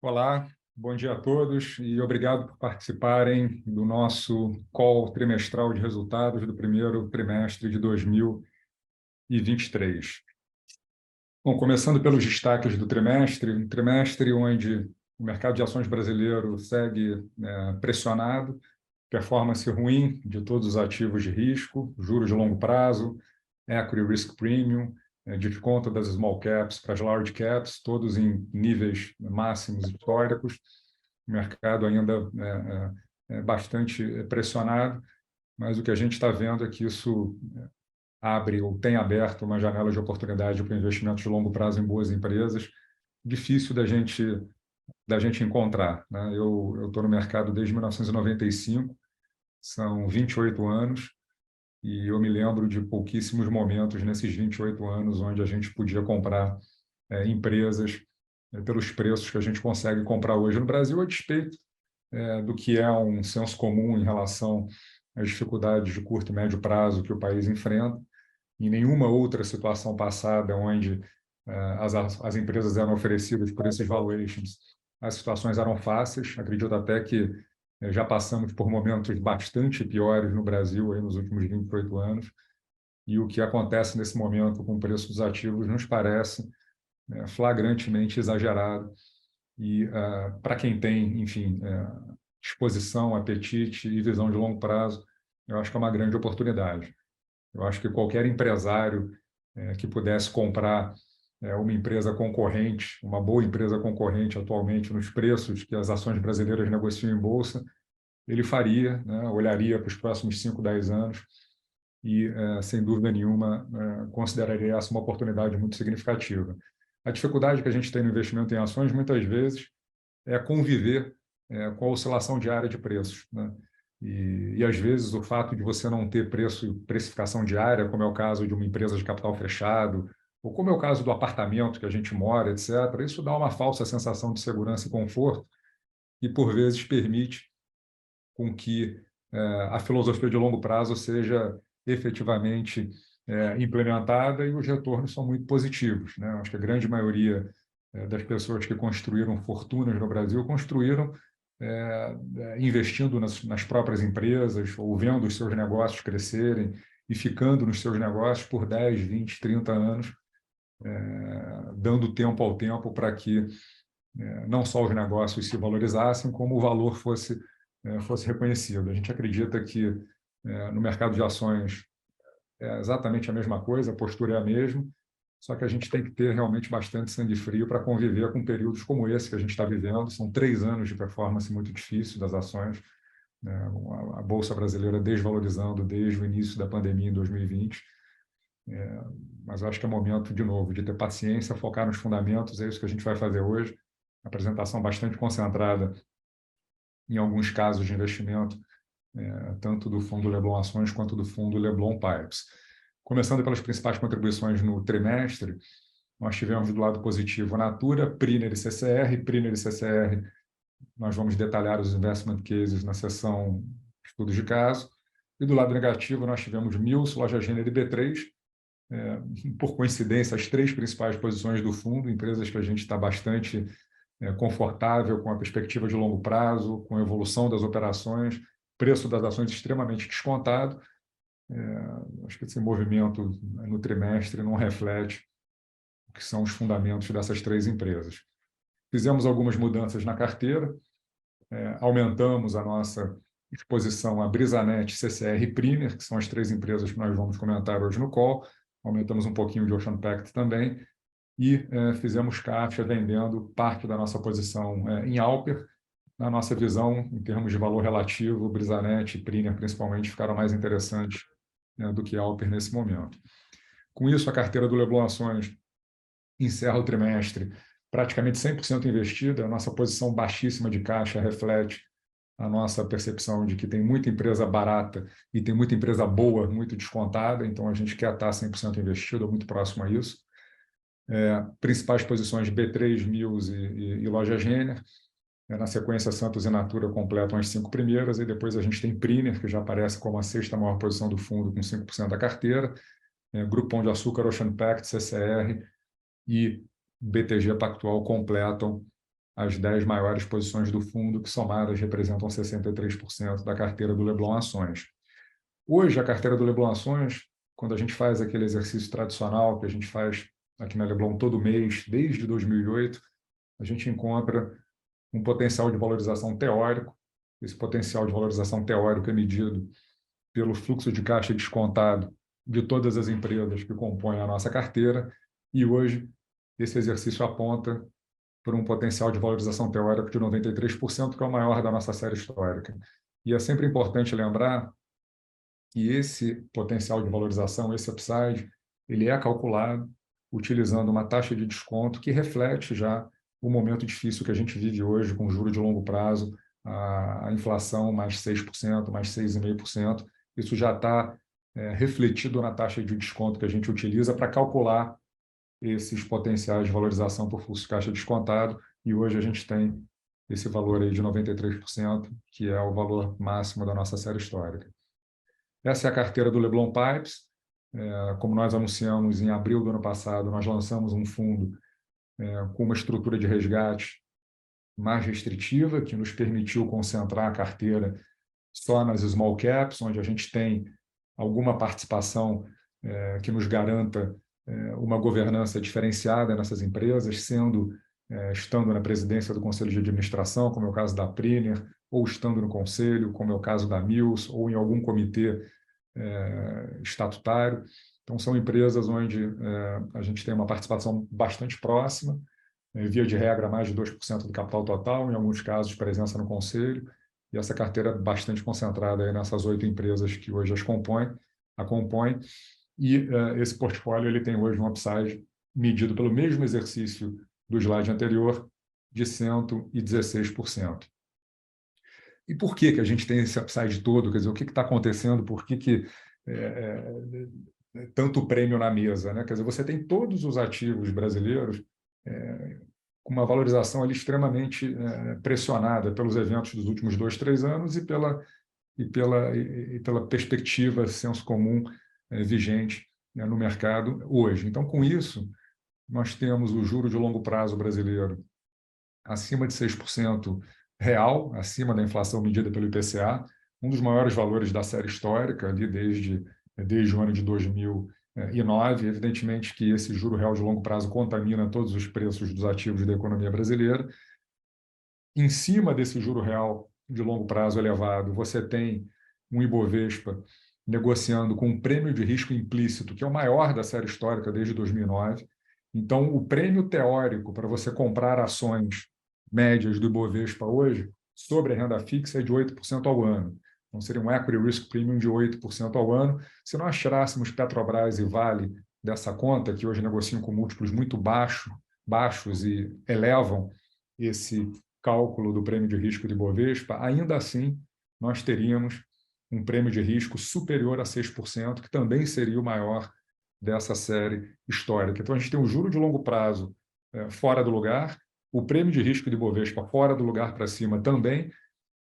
Olá, bom dia a todos e obrigado por participarem do nosso call trimestral de resultados do primeiro trimestre de 2023. Bom, começando pelos destaques do trimestre, um trimestre onde o mercado de ações brasileiro segue pressionado, performance ruim de todos os ativos de risco, juros de longo prazo, equity risk premium, desconto das small caps para as large caps, todos em níveis máximos históricos. O mercado ainda é bastante pressionado, mas o que a gente está vendo é que isso abre ou tem aberto uma janela de oportunidade para investimentos de longo prazo em boas empresas, difícil da gente encontrar, né? Eu estou no mercado desde 1995, são 28 anos, e eu me lembro de pouquíssimos momentos nesses 28 anos onde a gente podia comprar empresas pelos preços que a gente consegue comprar hoje no Brasil, a despeito do que é um senso comum em relação às dificuldades de curto e médio prazo que o país enfrenta. Em nenhuma outra situação passada onde as empresas eram oferecidas por esses valuations, as situações eram fáceis. Acredito até que já passamos por momentos bastante piores no Brasil aí nos últimos 28 anos, e o que acontece nesse momento com o preço dos ativos nos parece flagrantemente exagerado. E para quem tem, enfim, disposição, apetite e visão de longo prazo, eu acho que é uma grande oportunidade. Eu acho que qualquer empresário que pudesse comprar uma empresa concorrente, uma boa empresa concorrente atualmente nos preços que as ações brasileiras negociam em bolsa, ele faria, né? Olharia para os próximos 5, 10 anos e, sem dúvida nenhuma, consideraria essa uma oportunidade muito significativa. A dificuldade que a gente tem no investimento em ações, muitas vezes, é conviver com a oscilação diária de preços, né? E às vezes, o fato de você não ter precificação diária, como é o caso de uma empresa de capital fechado, ou como é o caso do apartamento que a gente mora, etc., isso dá uma falsa sensação de segurança e conforto e, por vezes, permite com que a filosofia de longo prazo seja efetivamente implementada e os retornos são muito positivos, né? Acho que a grande maioria das pessoas que construíram fortunas no Brasil construíram investindo nas próprias empresas ou vendo os seus negócios crescerem e ficando nos seus negócios por 10, 20, 30 anos, dando tempo ao tempo para que não só os negócios se valorizassem, como o valor fosse reconhecido. A gente acredita que no mercado de ações é exatamente a mesma coisa, a postura é a mesma, só que a gente tem que ter realmente bastante sangue frio para conviver com períodos como esse que a gente está vivendo. São 3 anos de performance muito difícil das ações, né? A Bolsa Brasileira desvalorizando desde o início da pandemia em 2020. Mas eu acho que é momento, de novo, de ter paciência, focar nos fundamentos, é isso que a gente vai fazer hoje. Apresentação bastante concentrada em alguns casos de investimento, tanto do fundo Leblon Ações quanto do fundo Leblon Pipes. Começando pelas principais contribuições no trimestre, nós tivemos do lado positivo a Natura, Priner e CCR. Priner e CCR, nós vamos detalhar os investment cases na seção estudos de caso. E do lado negativo, nós tivemos Mills, Loja Renner e B3. Por coincidência, as 3 principais posições do fundo, empresas que a gente está bastante confortável com a perspectiva de longo prazo, com a evolução das operações, preço das ações extremamente descontado. Acho que esse movimento no trimestre não reflete o que são os fundamentos dessas 3 empresas. Fizemos algumas mudanças na carteira, aumentamos a nossa exposição a Brisanet, CCR e Priner, que são as 3 empresas que nós vamos comentar hoje no call. Aumentamos um pouquinho de Ocean Pact também e fizemos caixa vendendo parte da nossa posição em Alper. Na nossa visão, em termos de valor relativo, Brisanet e Priner, principalmente, ficaram mais interessantes do que Alper nesse momento. Com isso, a carteira do Leblon Ações encerra o trimestre praticamente 100% investida. A nossa posição baixíssima de caixa reflete a nossa percepção de que tem muita empresa barata e tem muita empresa boa, muito descontada, então a gente quer estar 100% investido, ou muito próximo a isso. Principais posições B3, Mills e Lojas Renner. Na sequência, Santos e Natura completam as 5 primeiras, e depois a gente tem Priner, que já aparece como a 6ª maior posição do fundo, com 5% da carteira. Grupo Pão de Açúcar, Ocean Pact, CCR e BTG Pactual completam as 10 maiores posições do fundo, que somadas representam 63% da carteira do Leblon Ações. Hoje, a carteira do Leblon Ações, quando a gente faz aquele exercício tradicional que a gente faz aqui na Leblon todo mês, desde 2008, a gente encontra um potencial de valorização teórico. Esse potencial de valorização teórico é medido pelo fluxo de caixa descontado de todas as empresas que compõem a nossa carteira, e hoje esse exercício aponta para um potencial de valorização teórico de 93%, que é o maior da nossa série histórica. E é sempre importante lembrar que esse potencial de valorização, esse upside, ele é calculado utilizando uma taxa de desconto que reflete já o momento difícil que a gente vive hoje, com juros de longo prazo, a inflação mais 6%, mais 6,5%. Isso já está refletido na taxa de desconto que a gente utiliza para calcular esses potenciais de valorização por fluxo de caixa descontado, e hoje a gente tem esse valor aí de 93%, que é o valor máximo da nossa série histórica. Essa é a carteira do Leblon Pipes. Como nós anunciamos em abril do ano passado, nós lançamos um fundo com uma estrutura de resgate mais restritiva, que nos permitiu concentrar a carteira só nas small caps, onde a gente tem alguma participação que nos garanta uma governança diferenciada nessas empresas, estando na presidência do Conselho de Administração, como é o caso da Priner, ou estando no Conselho, como é o caso da Mills, ou em algum comitê estatutário. Então, são empresas onde a gente tem uma participação bastante próxima, via de regra mais de 2% do capital total, em alguns casos presença no Conselho, e essa carteira é bastante concentrada aí nessas 8 empresas que hoje a compõem, e esse portfólio ele tem hoje um upside medido pelo mesmo exercício do slide anterior, de 116%. E por que a gente tem esse upside todo? Quer dizer, o que está acontecendo? Por que tanto prêmio na mesa, né? Quer dizer, você tem todos os ativos brasileiros com uma valorização ali extremamente pressionada pelos eventos dos últimos 2, 3 anos e pela perspectiva senso comum vigente, né, no mercado hoje. Então, com isso, nós temos o juro de longo prazo brasileiro acima de 6% real, acima da inflação medida pelo IPCA, um dos maiores valores da série histórica, ali desde o ano de 2009. Evidentemente que esse juro real de longo prazo contamina todos os preços dos ativos da economia brasileira. Em cima desse juro real de longo prazo elevado, você tem um Ibovespa negociando com um prêmio de risco implícito, que é o maior da série histórica desde 2009. Então, o prêmio teórico para você comprar ações médias do Ibovespa hoje, sobre a renda fixa, é de 8% ao ano. Então, seria um equity risk premium de 8% ao ano. Se nós tirássemos Petrobras e Vale dessa conta, que hoje negociam com múltiplos muito baixos e elevam esse cálculo do prêmio de risco de Ibovespa, ainda assim nós teríamos um prêmio de risco superior a 6%, que também seria o maior dessa série histórica. Então, a gente tem um juro de longo prazo fora do lugar, o prêmio de risco de Ibovespa fora do lugar para cima também,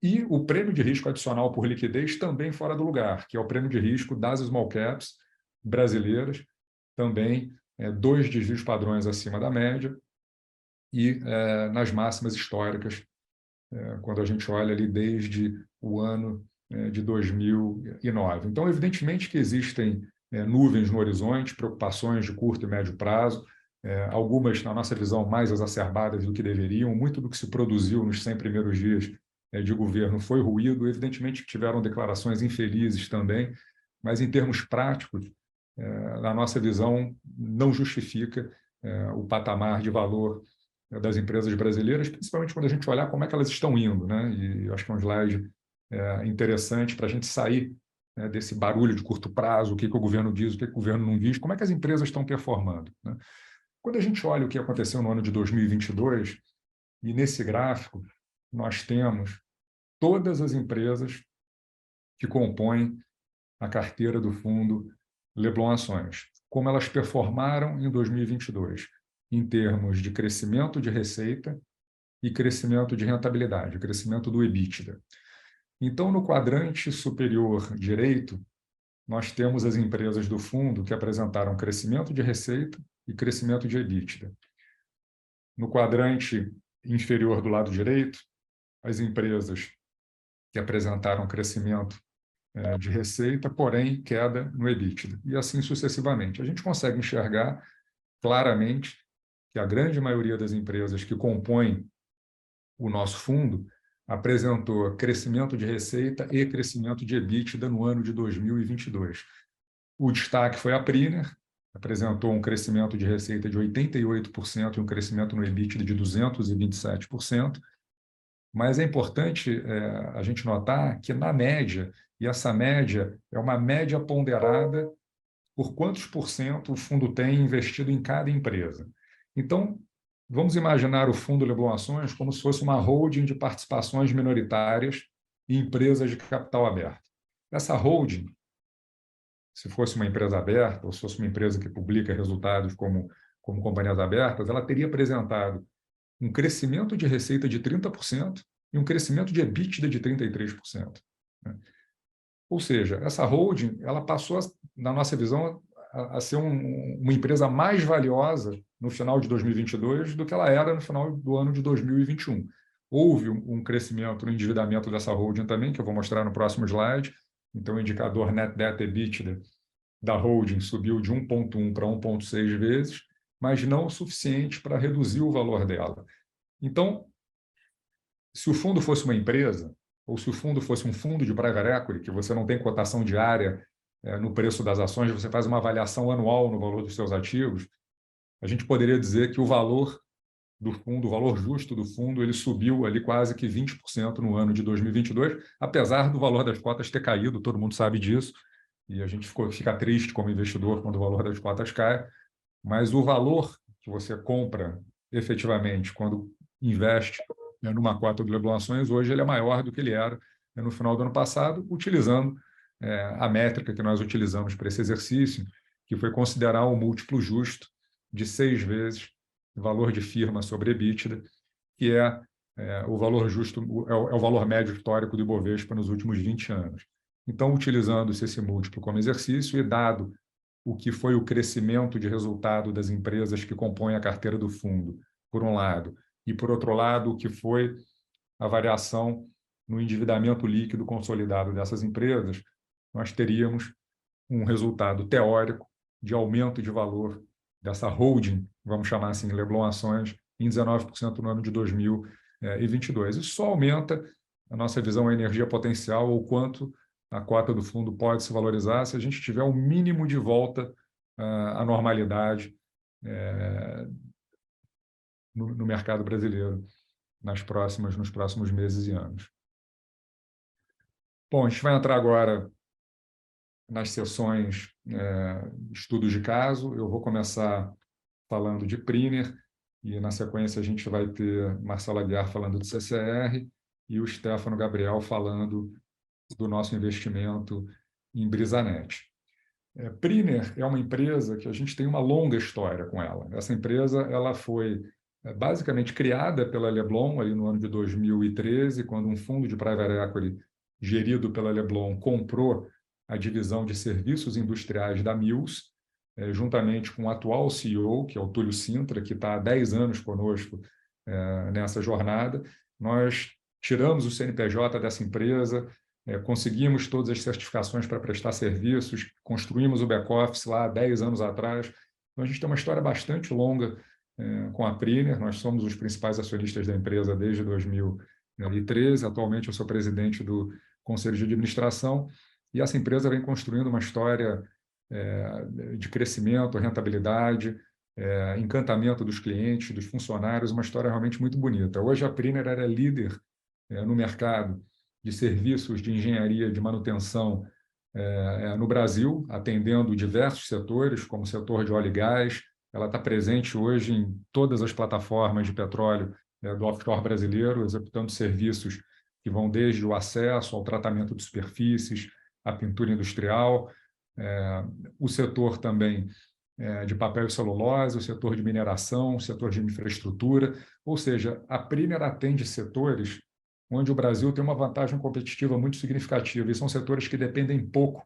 e o prêmio de risco adicional por liquidez também fora do lugar, que é o prêmio de risco das small caps brasileiras, também 2 desvios padrões acima da média, e nas máximas históricas, quando a gente olha ali desde o ano de 2009. Então, evidentemente que existem nuvens no horizonte, preocupações de curto e médio prazo, algumas, na nossa visão, mais exacerbadas do que deveriam. Muito do que se produziu nos 100 primeiros dias de governo foi ruído. Evidentemente que tiveram declarações infelizes também, mas, em termos práticos, na nossa visão, não justifica o patamar de valor das empresas brasileiras, principalmente quando a gente olhar como é que elas estão indo, né? E eu acho que é um slide interessante para a gente sair desse barulho de curto prazo, o que o governo diz, o que o governo não diz, como é que as empresas estão performando, né? Quando a gente olha o que aconteceu no ano de 2022, e nesse gráfico nós temos todas as empresas que compõem a carteira do fundo Leblon Ações, como elas performaram em 2022, em termos de crescimento de receita e crescimento de rentabilidade, crescimento do EBITDA. Então, no quadrante superior direito, nós temos as empresas do fundo que apresentaram crescimento de receita e crescimento de EBITDA. No quadrante inferior do lado direito, as empresas que apresentaram crescimento de receita, porém queda no EBITDA, e assim sucessivamente. A gente consegue enxergar claramente que a grande maioria das empresas que compõem o nosso fundo apresentou crescimento de receita e crescimento de EBITDA no ano de 2022. O destaque foi a Priner, apresentou um crescimento de receita de 88% e um crescimento no EBITDA de 227%, mas é importante a gente notar que, na média, e essa média é uma média ponderada por quantos por cento o fundo tem investido em cada empresa. Então, vamos imaginar o Fundo Leblon Ações como se fosse uma holding de participações minoritárias em empresas de capital aberto. Essa holding, se fosse uma empresa aberta, ou se fosse uma empresa que publica resultados como companhias abertas, ela teria apresentado um crescimento de receita de 30% e um crescimento de EBITDA de 33%. Né? Ou seja, essa holding ela passou, na nossa visão, a ser uma empresa mais valiosa no final de 2022 do que ela era no final do ano de 2021. Houve um crescimento no endividamento dessa holding também, que eu vou mostrar no próximo slide. Então, o indicador Net Debt EBITDA da holding subiu de 1,1 para 1,6 vezes, mas não o suficiente para reduzir o valor dela. Então, se o fundo fosse uma empresa, ou se o fundo fosse um fundo de private equity, que você não tem cotação diária no preço das ações, você faz uma avaliação anual no valor dos seus ativos, a gente poderia dizer que o valor do fundo, o valor justo do fundo, ele subiu ali quase que 20% no ano de 2022, apesar do valor das cotas ter caído, todo mundo sabe disso, e a gente fica triste como investidor quando o valor das cotas cai, mas o valor que você compra efetivamente quando investe numa cota de Leblon Ações, hoje ele é maior do que ele era no final do ano passado, utilizando a métrica que nós utilizamos para esse exercício, que foi considerar o múltiplo justo de 6 vezes o valor de firma sobre EBITDA, que é o valor justo, é o valor médio histórico do Ibovespa nos últimos 20 anos. Então, utilizando-se esse múltiplo como exercício e dado o que foi o crescimento de resultado das empresas que compõem a carteira do fundo, por um lado, e, por outro lado, o que foi a variação no endividamento líquido consolidado dessas empresas, nós teríamos um resultado teórico de aumento de valor dessa holding, vamos chamar assim, Leblon Ações, em 19% no ano de 2022. Isso só aumenta a nossa visão à energia potencial, ou quanto a cota do fundo pode se valorizar se a gente tiver um mínimo de volta à normalidade no mercado brasileiro nos próximos meses e anos. Bom, a gente vai entrar agora nas sessões estudos de caso. Eu vou começar falando de Priner, e na sequência a gente vai ter Marcelo Aguiar falando de CCR e o Stefano Gabriel falando do nosso investimento em Brisanet. Priner é uma empresa que a gente tem uma longa história com ela. Essa empresa ela foi basicamente criada pela Leblon ali no ano de 2013, quando um fundo de private equity gerido pela Leblon comprou a divisão de serviços industriais da Mills, juntamente com o atual CEO, que é o Túlio Sintra, que está há 10 anos conosco nessa jornada. Nós tiramos o CNPJ dessa empresa, conseguimos todas as certificações para prestar serviços, construímos o back-office lá 10 anos atrás. Então, a gente tem uma história bastante longa com a Priner. Nós somos os principais acionistas da empresa desde 2013. Atualmente, eu sou presidente do Conselho de Administração, e essa empresa vem construindo uma história de crescimento, rentabilidade, encantamento dos clientes, dos funcionários, uma história realmente muito bonita. Hoje, a Priner era líder no mercado de serviços de engenharia de manutenção no Brasil, atendendo diversos setores, como o setor de óleo e gás. Ela está presente hoje em todas as plataformas de petróleo do offshore brasileiro, executando serviços que vão desde o acesso ao tratamento de superfícies, à pintura industrial, o setor também de papel e celulose, o setor de mineração, o setor de infraestrutura. Ou seja, a Priner atende setores onde o Brasil tem uma vantagem competitiva muito significativa, e são setores que dependem pouco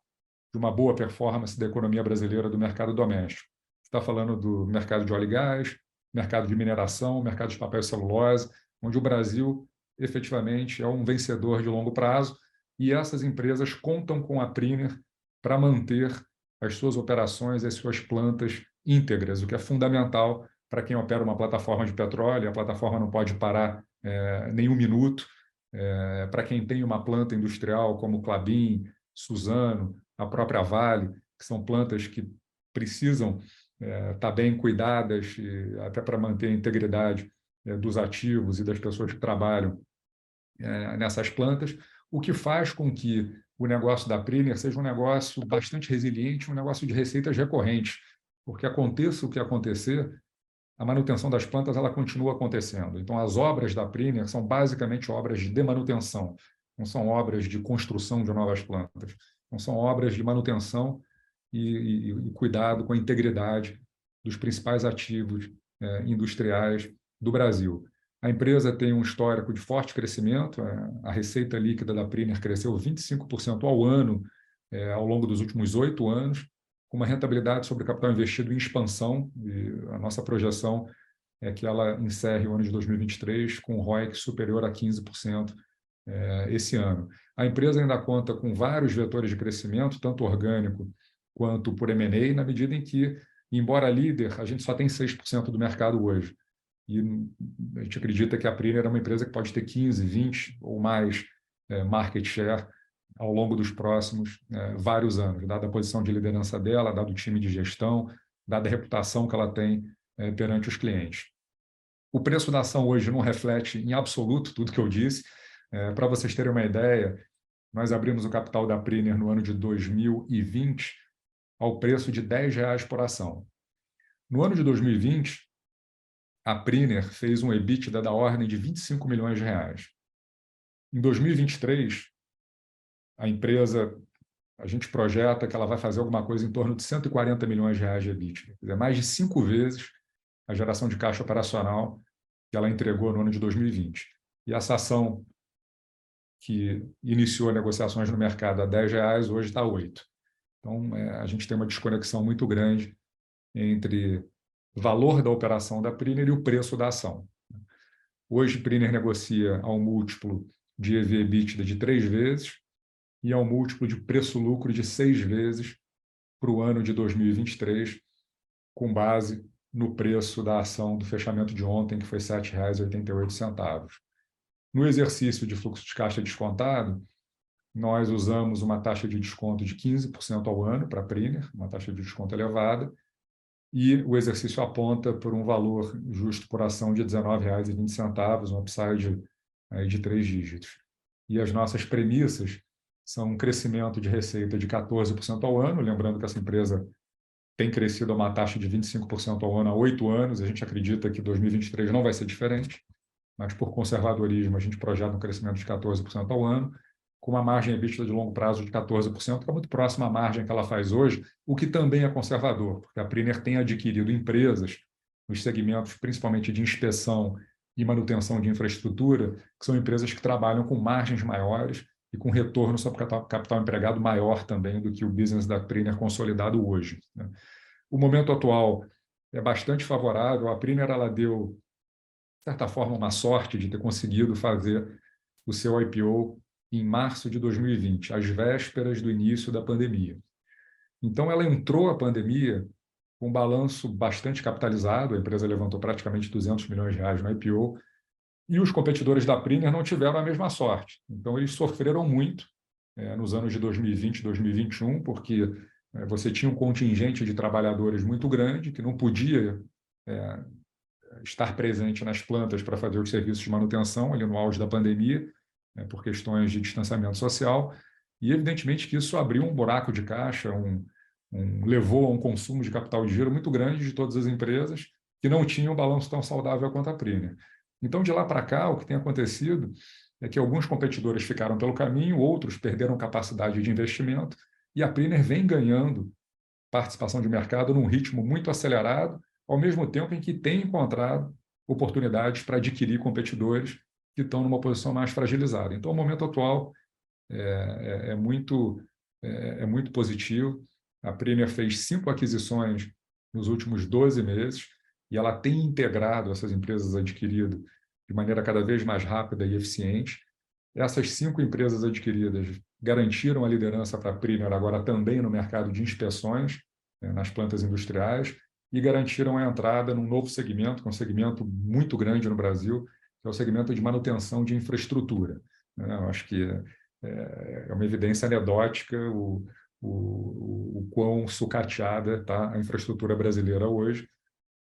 de uma boa performance da economia brasileira, do mercado doméstico. Você está falando do mercado de óleo e gás, mercado de mineração, mercado de papel e celulose. onde o Brasil efetivamente é um vencedor de longo prazo e essas empresas contam com a Priner para manter as suas operações, as suas plantas íntegras, o que é fundamental para quem opera uma plataforma de petróleo. A plataforma não pode parar nem um minuto. Para quem tem uma planta industrial como Klabin, Suzano, a própria Vale, que são plantas que precisam estar bem cuidadas, até para manter a integridade dos ativos e das pessoas que trabalham nessas plantas, o que faz com que o negócio da Priner seja um negócio bastante resiliente, um negócio de receitas recorrentes, porque aconteça o que acontecer, a manutenção das plantas ela continua acontecendo. Então, as obras da Priner são basicamente obras de manutenção, não são obras de construção de novas plantas, não são obras de manutenção e cuidado com a integridade dos principais ativos industriais do Brasil. A empresa tem um histórico de forte crescimento, a receita líquida da Priner cresceu 25% ao ano ao longo dos últimos 8 anos, com uma rentabilidade sobre capital investido em expansão, e a nossa projeção é que ela encerre o ano de 2023 com um ROIC superior a 15% esse ano. A empresa ainda conta com vários vetores de crescimento, tanto orgânico quanto por M&A, na medida em que, embora líder, a gente só tem 6% do mercado hoje. E a gente acredita que a Priner é uma empresa que pode ter 15, 20 ou mais market share ao longo dos próximos vários anos, dada a posição de liderança dela, dado o time de gestão, dada a reputação que ela tem perante os clientes. O preço da ação hoje não reflete em absoluto tudo que eu disse. Para vocês terem uma ideia, nós abrimos o capital da Priner no ano de 2020 ao preço de R$10 por ação. No ano de 2020, a Priner fez um EBITDA da ordem de R$25 milhões. Em 2023, a empresa, a gente projeta que ela vai fazer alguma coisa em torno de R$140 milhões de EBITDA. Quer dizer, mais de 5 vezes a geração de caixa operacional que ela entregou no ano de 2020. E essa ação, que iniciou negociações no mercado a R$10, hoje está a 8. Então, a gente tem uma desconexão muito grande entre o valor da operação da Priner e o preço da ação. Hoje, Priner negocia a um múltiplo de EV/EBITDA de 3 vezes e a um múltiplo de preço-lucro de 6 vezes para o ano de 2023, com base no preço da ação do fechamento de ontem, que foi R$ 7,88. No exercício de fluxo de caixa descontado, nós usamos uma taxa de desconto de 15% ao ano para a Priner, uma taxa de desconto elevada, e o exercício aponta por um valor justo por ação de R$ 19,20, um upside de 3 dígitos. E as nossas premissas são um crescimento de receita de 14% ao ano, lembrando que essa empresa tem crescido a uma taxa de 25% ao ano há 8 anos, a gente acredita que 2023 não vai ser diferente, mas por conservadorismo a gente projeta um crescimento de 14% ao ano, com uma margem EBITDA de longo prazo de 14%, que é muito próxima à margem que ela faz hoje, o que também é conservador, porque a Priner tem adquirido empresas nos segmentos principalmente de inspeção e manutenção de infraestrutura, que são empresas que trabalham com margens maiores e com retorno sobre capital empregado maior também do que o business da Priner consolidado hoje. O momento atual é bastante favorável. A Priner ela deu, de certa forma, uma sorte de ter conseguido fazer o seu IPO em março de 2020, às vésperas do início da pandemia. Então, ela entrou a pandemia com um balanço bastante capitalizado, a empresa levantou praticamente R$200 milhões no IPO, e os competidores da Priner não tiveram a mesma sorte. Então, eles sofreram muito nos anos de 2020 e 2021, porque você tinha um contingente de trabalhadores muito grande, que não podia estar presente nas plantas para fazer os serviços de manutenção, ali no auge da pandemia, por questões de distanciamento social, e evidentemente que isso abriu um buraco de caixa, levou a um consumo de capital de giro muito grande de todas as empresas que não tinham um balanço tão saudável quanto a Priner. Então, de lá para cá, o que tem acontecido é que alguns competidores ficaram pelo caminho, outros perderam capacidade de investimento, e a Priner vem ganhando participação de mercado num ritmo muito acelerado, ao mesmo tempo em que tem encontrado oportunidades para adquirir competidores que estão numa posição mais fragilizada. Então, o momento atual é muito positivo. A Priner fez 5 aquisições nos últimos 12 meses e ela tem integrado essas empresas adquiridas de maneira cada vez mais rápida e eficiente. Essas 5 empresas adquiridas garantiram a liderança para a Priner agora também no mercado de inspeções, nas plantas industriais, e garantiram a entrada num novo segmento, que é um segmento muito grande no Brasil, que é o segmento de manutenção de infraestrutura. Eu acho que é uma evidência anedótica o quão sucateada está a infraestrutura brasileira hoje,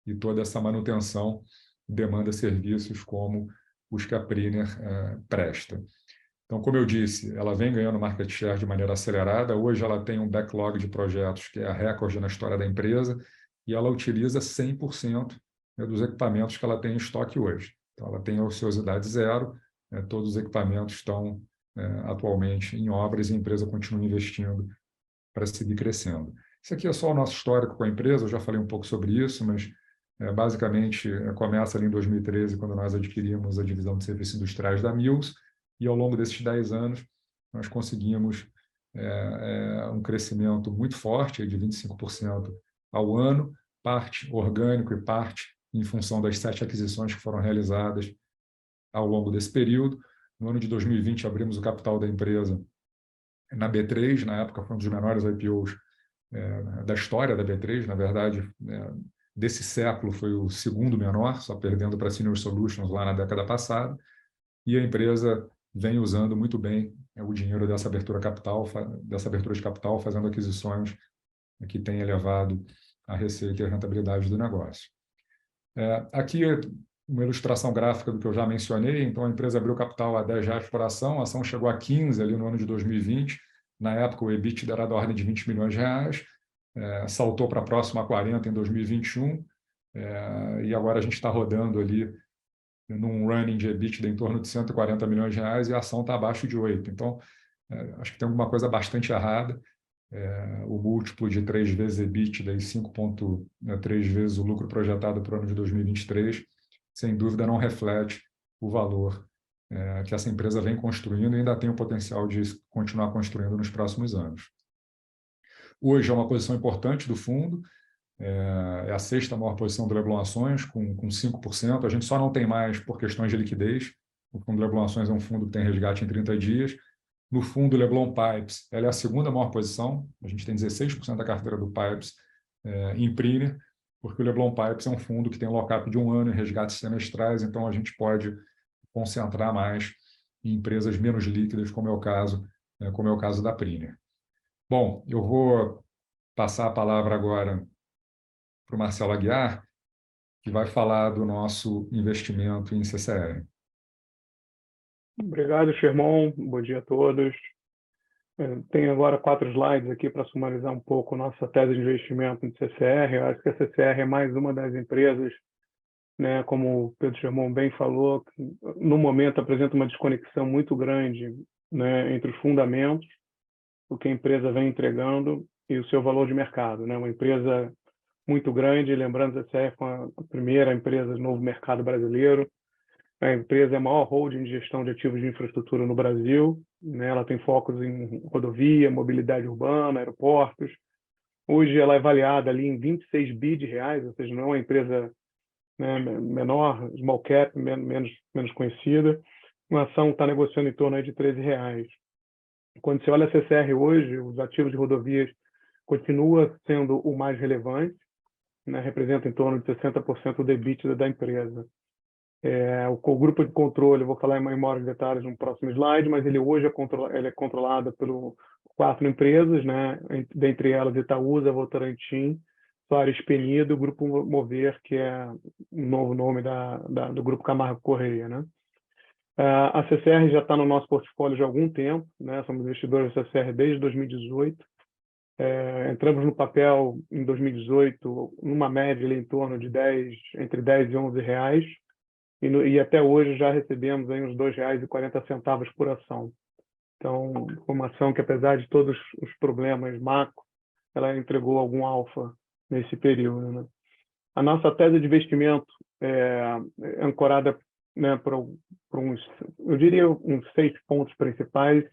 e toda essa manutenção demanda serviços como os que a Priner presta. Então, como eu disse, ela vem ganhando market share de maneira acelerada. Hoje ela tem um backlog de projetos que é a recorde na história da empresa, e ela utiliza 100% dos equipamentos que ela tem em estoque hoje. Então, ela tem a ociosidade zero, todos os equipamentos estão atualmente em obras e a empresa continua investindo para seguir crescendo. Isso aqui é só o nosso histórico com a empresa, eu já falei um pouco sobre isso, mas basicamente começa ali em 2013, quando nós adquirimos a divisão de serviços industriais da Mills, e ao longo desses 10 anos nós conseguimos um crescimento muito forte, de 25% ao ano, parte orgânico e parte em função das 7 aquisições que foram realizadas ao longo desse período. No ano de 2020, abrimos o capital da empresa na B3, na época foi um dos menores IPOs da história da B3, na verdade, desse século foi o segundo menor, só perdendo para a Senior Solutions lá na década passada, e a empresa vem usando muito bem o dinheiro dessa abertura de capital, fazendo aquisições que têm elevado a receita e a rentabilidade do negócio. Aqui uma ilustração gráfica do que eu já mencionei. Então, a empresa abriu capital a R$10 por ação, a ação chegou a 15 ali no ano de 2020. Na época, o EBITDA era da ordem de R$20 milhões, saltou para próximo a 40 em 2021, e agora a gente está rodando ali num running de EBITDA em torno de R$140 milhões, e a ação está abaixo de 8. Então, acho que tem alguma coisa bastante errada. O múltiplo de 3 vezes EBITDA e 5,3 vezes o lucro projetado para o ano de 2023, sem dúvida não reflete o valor que essa empresa vem construindo e ainda tem o potencial de continuar construindo nos próximos anos. Hoje é uma posição importante do fundo, é a 6ª maior posição do Leblon Ações, com 5%. A gente só não tem mais por questões de liquidez. O fundo Leblon Ações é um fundo que tem resgate em 30 dias. No fundo Leblon Pipes, ela é a 2ª maior posição. A gente tem 16% da carteira do Pipes em Priner, porque o Leblon Pipes é um fundo que tem lock-up de 1 ano e resgates semestrais, então a gente pode concentrar mais em empresas menos líquidas, como é o caso da Priner. Bom, eu vou passar a palavra agora para o Marcelo Aguiar, que vai falar do nosso investimento em CCR. Obrigado, Sherman. Bom dia a todos. Tenho agora 4 slides aqui para sumarizar um pouco nossa tese de investimento em CCR. Eu acho que a CCR é mais uma das empresas, né, como o Pedro Sherman bem falou, que no momento apresenta uma desconexão muito grande, né, entre os fundamentos, o que a empresa vem entregando, e o seu valor de mercado, né? Uma empresa muito grande, lembrando que a CCR foi a primeira empresa do novo mercado brasileiro. A empresa é a maior holding de gestão de ativos de infraestrutura no Brasil, né? Ela tem focos em rodovia, mobilidade urbana, aeroportos. Hoje ela é avaliada ali em 26 bi de reais, ou seja, não é uma empresa, né, menor, small cap, menos conhecida. Uma ação está negociando em torno aí de R$13. Quando você olha a CCR hoje, os ativos de rodovias continua sendo o mais relevante, né? Representa em torno de 60% do EBITDA da empresa. O grupo de controle, eu vou falar em maiores detalhes no próximo slide, mas ele hoje é controlado por 4 empresas, né? Dentre elas Itaúsa, Votorantim, Soares Penido e o Grupo Mover, que é o novo nome do Grupo Camargo Correia, né? A CCR já está no nosso portfólio já há algum tempo, né? Somos investidores da CCR desde 2018. Entramos no papel em 2018 numa média ali em torno de entre 10 e 11 reais, e até hoje já recebemos aí uns R$2,40 por ação. Então, uma ação que, apesar de todos os problemas macro, ela entregou algum alfa nesse período, né? A nossa tese de investimento é ancorada, né, por uns, eu diria, uns 6 pontos principais.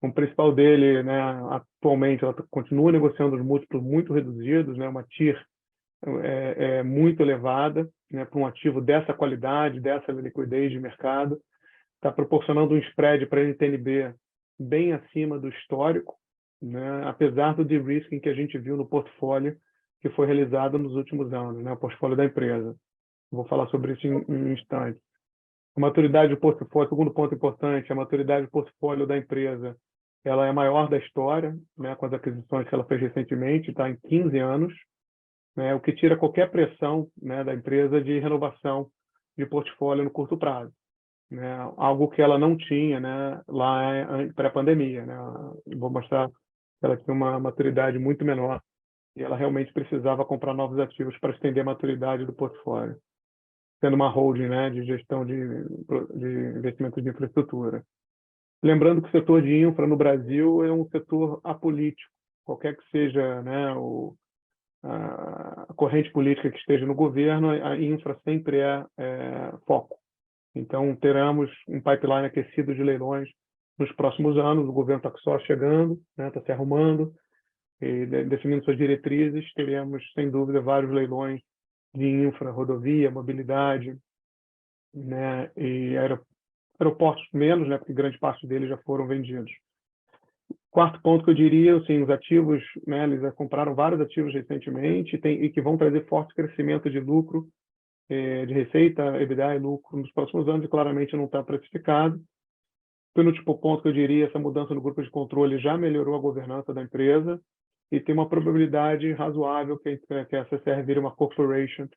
O principal dele, né, atualmente, ela continua negociando os múltiplos muito reduzidos, né, uma TIR é muito elevada, né, para um ativo dessa qualidade, dessa liquidez de mercado. Está proporcionando um spread para a NTNB bem acima do histórico, né, apesar do de-risking que a gente viu no portfólio que foi realizado nos últimos anos, né, o portfólio da empresa. Vou falar sobre isso em um instante. A maturidade do portfólio, segundo ponto importante, a maturidade do portfólio da empresa, ela é a maior da história, né, com as aquisições que ela fez recentemente, está em 15 anos, né, o que tira qualquer pressão, né, da empresa de renovação de portfólio no curto prazo, né, algo que ela não tinha, né, lá pré-pandemia, né. Vou mostrar que ela tinha uma maturidade muito menor e ela realmente precisava comprar novos ativos para estender a maturidade do portfólio, sendo uma holding, né, de gestão de investimentos de infraestrutura. Lembrando que o setor de infra no Brasil é um setor apolítico, qualquer que seja, né, a corrente política que esteja no governo, a infra sempre é foco. Então, teremos um pipeline aquecido de leilões nos próximos anos. O governo está só chegando, né, está se arrumando e definindo suas diretrizes. Teremos, sem dúvida, vários leilões de infra, rodovia, mobilidade, né, e aeroportos menos, né, porque grande parte deles já foram vendidos. Quarto ponto que eu diria, assim, os ativos, né, eles compraram vários ativos recentemente e que vão trazer forte crescimento de lucro, de receita, EBITDA e lucro nos próximos anos, e claramente não está precificado. Penúltimo ponto que eu diria, essa mudança no grupo de controle já melhorou a governança da empresa e tem uma probabilidade razoável que a CCR vire uma corporation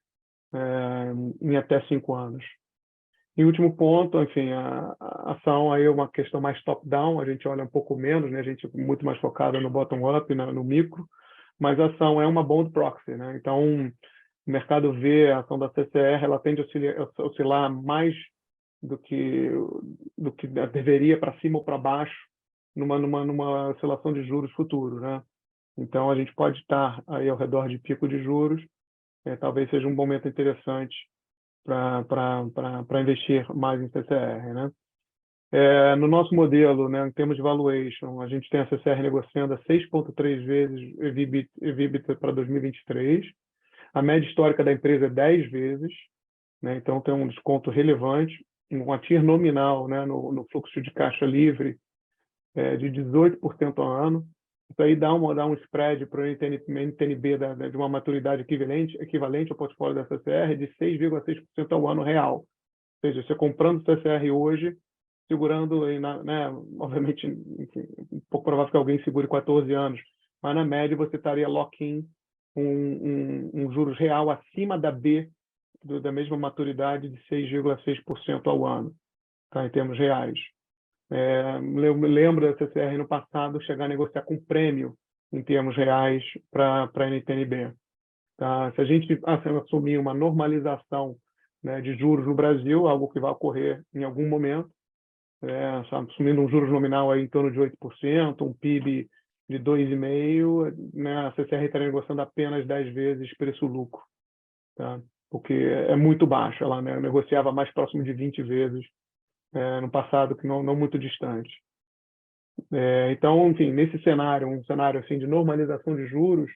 em até 5 anos. E último ponto, enfim, a ação aí é uma questão mais top-down, a gente olha um pouco menos, né? A gente é muito mais focada no bottom-up, no micro, mas a ação é uma bond proxy, né? Então, o mercado vê a ação da CCR, ela tende a oscilar mais do que deveria para cima ou para baixo numa oscilação de juros futuro, né? Então, a gente pode estar aí ao redor de pico de juros, talvez seja um momento interessante para investir mais em CCR, né? No nosso modelo, né, em termos de valuation, a gente tem a CCR negociando a 6,3 vezes EBITDA para 2023. A média histórica da empresa é 10 vezes, né, então tem um desconto relevante, um TIR nominal, né, no fluxo de caixa livre de 18% ao ano. Isso aí dá um spread para o NTNB de uma maturidade equivalente ao portfólio da CCR de 6,6% ao ano real. Ou seja, você comprando CCR hoje, segurando, né, obviamente, enfim, um pouco provável que alguém segure 14 anos, mas na média você estaria lock-in um juros real acima da B, da mesma maturidade de 6,6% ao ano, tá, em termos reais. Eu me lembro da CCR no passado chegar a negociar com prêmio em termos reais para a NTNB. Tá? Se a gente assumir uma normalização, né, de juros no Brasil, algo que vai ocorrer em algum momento, assumindo um juros nominal aí em torno de 8%, um PIB de 2,5%, né, a CCR estaria negociando apenas 10 vezes preço-lucro, tá? Porque é muito baixo. Ela, né, negociava mais próximo de 20 vezes no passado, que não muito distante. Então, enfim, nesse cenário, um cenário assim de normalização de juros,